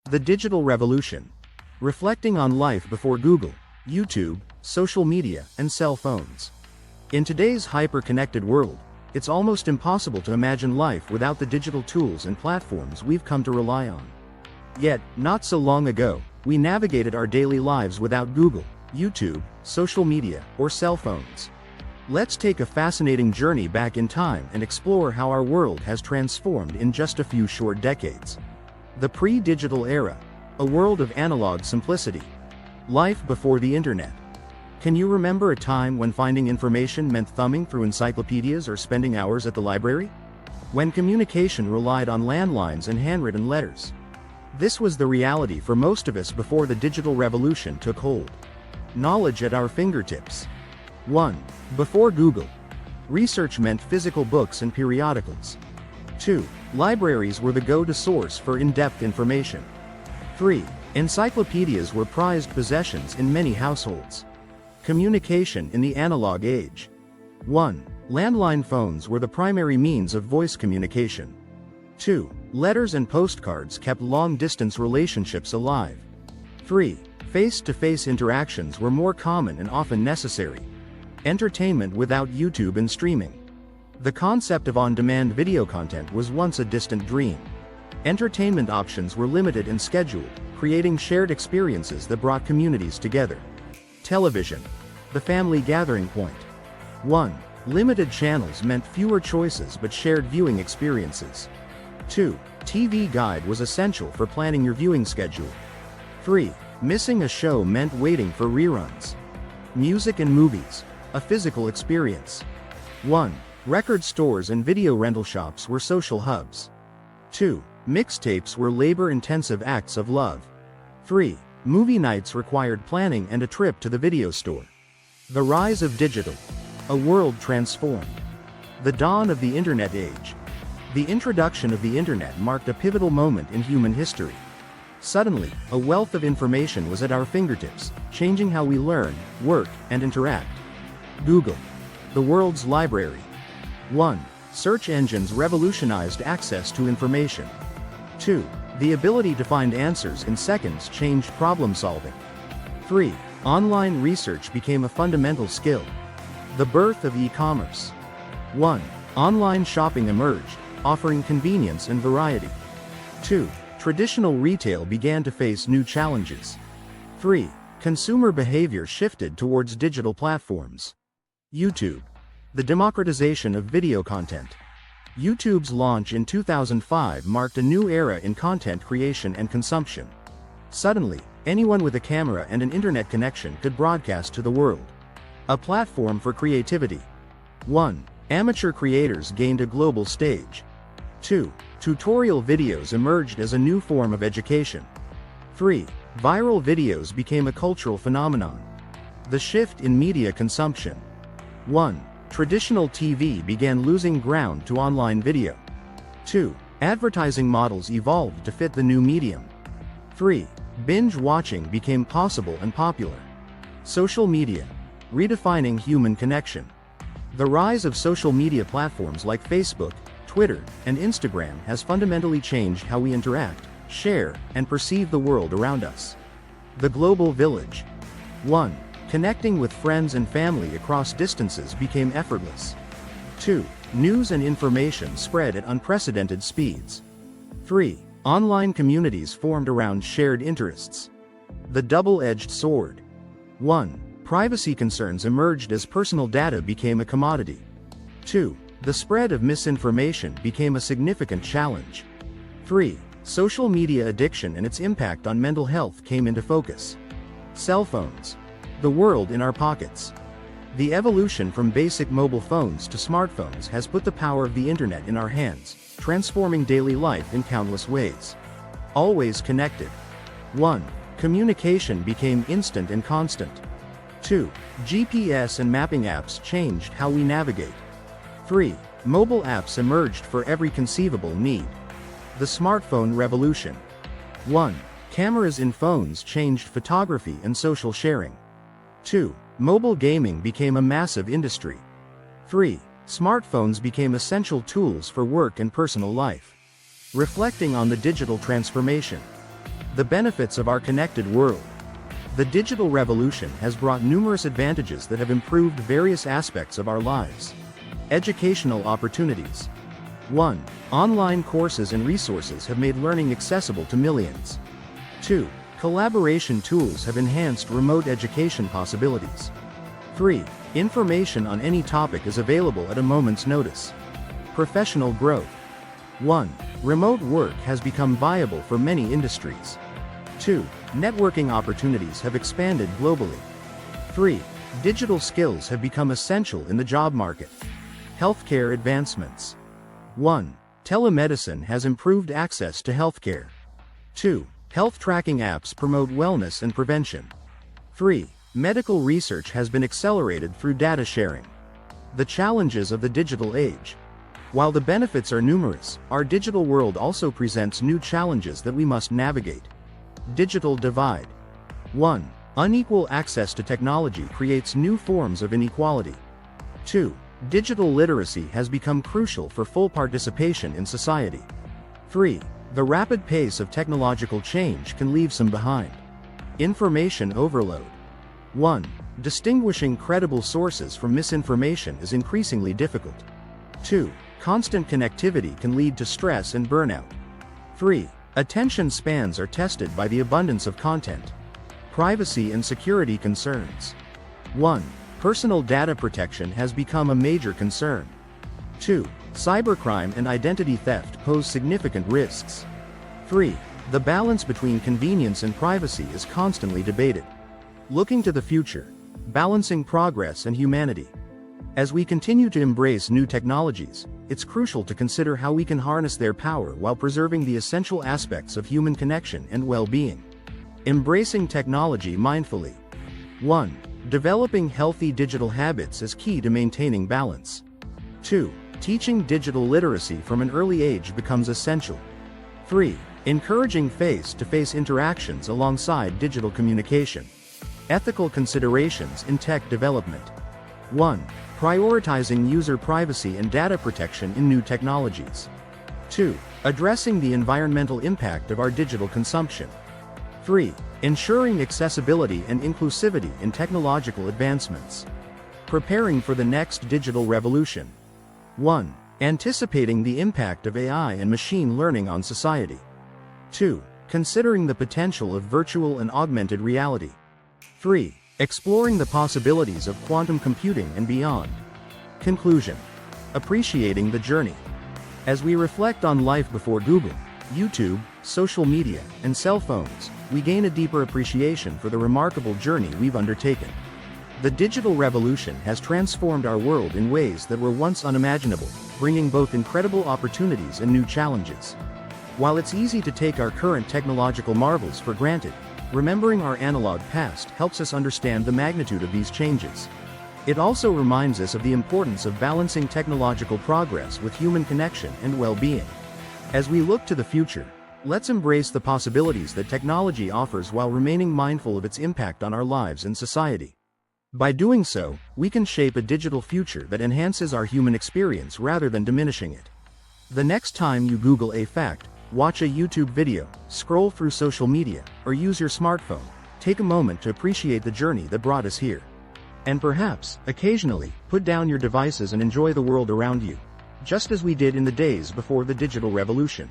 The digital revolution. Reflecting on life before Google, YouTube, social media, and cell phones. In today's hyper-connected world, it's almost impossible to imagine life without the digital tools and platforms we've come to rely on. Yet, not so long ago, we navigated our daily lives without Google, YouTube, social media, or cell phones. Let's take a fascinating journey back in time and explore how our world has transformed in just a few short decades. The pre-digital era. A world of analog simplicity. Life before the internet. Can you remember a time when finding information meant thumbing through encyclopedias or spending hours at the library? When communication relied on landlines and handwritten letters. This was the reality for most of us before the digital revolution took hold. Knowledge at our fingertips. 1. Before Google. Research meant physical books and periodicals. 2. Libraries were the go-to source for in-depth information. 3. Encyclopedias were prized possessions in many households. Communication in the analog age. 1. Landline phones were the primary means of voice communication. 2. Letters and postcards kept long-distance relationships alive. 3. Face-to-face interactions were more common and often necessary. Entertainment without YouTube and streaming. The concept of on-demand video content was once a distant dream. Entertainment options were limited and scheduled, creating shared experiences that brought communities together. Television. The family gathering point. 1. Limited channels meant fewer choices but shared viewing experiences. 2. TV Guide was essential for planning your viewing schedule. 3. Missing a show meant waiting for reruns. Music and movies. A physical experience. 1. Record stores and video rental shops were social hubs. 2. Mixtapes were labor-intensive acts of love. 3. Movie nights required planning and a trip to the video store. The rise of digital. A world transformed. The dawn of the Internet age. The introduction of the Internet marked a pivotal moment in human history. Suddenly, a wealth of information was at our fingertips, changing how we learn, work, and interact. Google. The world's library. 1. Search engines revolutionized access to information. 2. The ability to find answers in seconds changed problem solving. 3. Online research became a fundamental skill. The birth of e-commerce. 1. Online shopping emerged, offering convenience and variety. 2. Traditional retail began to face new challenges. 3. Consumer behavior shifted towards digital platforms. YouTube. The democratization of video content. YouTube's launch in 2005 marked a new era in content creation and consumption. Suddenly, anyone with a camera and an internet connection could broadcast to the world. A platform for creativity. 1. Amateur creators gained a global stage. 2. Tutorial videos emerged as a new form of education. 3. Viral videos became a cultural phenomenon. The shift in media consumption. 1. Traditional TV began losing ground to online video. 2. Advertising models evolved to fit the new medium. 3. Binge watching became possible and popular. Social media. Redefining human connection. The rise of social media platforms like Facebook, Twitter, and Instagram has fundamentally changed how we interact, share, and perceive the world around us. The global village. 1. Connecting with friends and family across distances became effortless. 2. News and information spread at unprecedented speeds. 3. Online communities formed around shared interests. The double-edged sword. 1. Privacy concerns emerged as personal data became a commodity. 2. The spread of misinformation became a significant challenge. 3. Social media addiction and its impact on mental health came into focus. Cell phones. The world in our pockets. The evolution from basic mobile phones to smartphones has put the power of the internet in our hands, transforming daily life in countless ways. Always connected. 1. Communication became instant and constant. 2. GPS and mapping apps changed how we navigate. 3. Mobile apps emerged for every conceivable need. The smartphone revolution. 1. Cameras in phones changed photography and social sharing. 2. Mobile gaming became a massive industry. 3. Smartphones became essential tools for work and personal life. Reflecting on the digital transformation. The benefits of our connected world. The digital revolution has brought numerous advantages that have improved various aspects of our lives. Educational opportunities. 1. Online courses and resources have made learning accessible to millions. 2. Collaboration tools have enhanced remote education possibilities. 3. Information on any topic is available at a moment's notice. Professional growth. 1. Remote work has become viable for many industries. 2. Networking opportunities have expanded globally. 3. Digital skills have become essential in the job market. Healthcare advancements. 1. Telemedicine has improved access to healthcare. 2. Health tracking apps promote wellness and prevention. 3. Medical research has been accelerated through data sharing. The challenges of the digital age. While the benefits are numerous, our digital world also presents new challenges that we must navigate. Digital divide. 1. Unequal access to technology creates new forms of inequality. 2. Digital literacy has become crucial for full participation in society. 3. The rapid pace of technological change can leave some behind. Information overload. 1. Distinguishing credible sources from misinformation is increasingly difficult. 2. Constant connectivity can lead to stress and burnout. 3. Attention spans are tested by the abundance of content. Privacy and security concerns. 1. Personal data protection has become a major concern. 2. Cybercrime and identity theft pose significant risks. 3. The balance between convenience and privacy is constantly debated. Looking to the future, balancing progress and humanity. As we continue to embrace new technologies, it's crucial to consider how we can harness their power while preserving the essential aspects of human connection and well-being. Embracing technology mindfully. 1. Developing healthy digital habits is key to maintaining balance. 2. Teaching digital literacy from an early age becomes essential. 3. Encouraging face-to-face interactions alongside digital communication. Ethical considerations in tech development. 1. Prioritizing user privacy and data protection in new technologies. 2. Addressing the environmental impact of our digital consumption. 3. Ensuring accessibility and inclusivity in technological advancements. Preparing for the next digital revolution. 1. Anticipating the impact of AI and machine learning on society. 2. Considering the potential of virtual and augmented reality. 3. Exploring the possibilities of quantum computing and beyond. Conclusion. Appreciating the journey. As we reflect on life before Google, YouTube, social media, and cell phones, we gain a deeper appreciation for the remarkable journey we've undertaken. The digital revolution has transformed our world in ways that were once unimaginable, bringing both incredible opportunities and new challenges. While it's easy to take our current technological marvels for granted, remembering our analog past helps us understand the magnitude of these changes. It also reminds us of the importance of balancing technological progress with human connection and well-being. As we look to the future, let's embrace the possibilities that technology offers while remaining mindful of its impact on our lives and society. By doing so, we can shape a digital future that enhances our human experience rather than diminishing it. The next time you Google a fact, watch a YouTube video, scroll through social media, or use your smartphone, take a moment to appreciate the journey that brought us here. And perhaps, occasionally, put down your devices and enjoy the world around you, just as we did in the days before the digital revolution.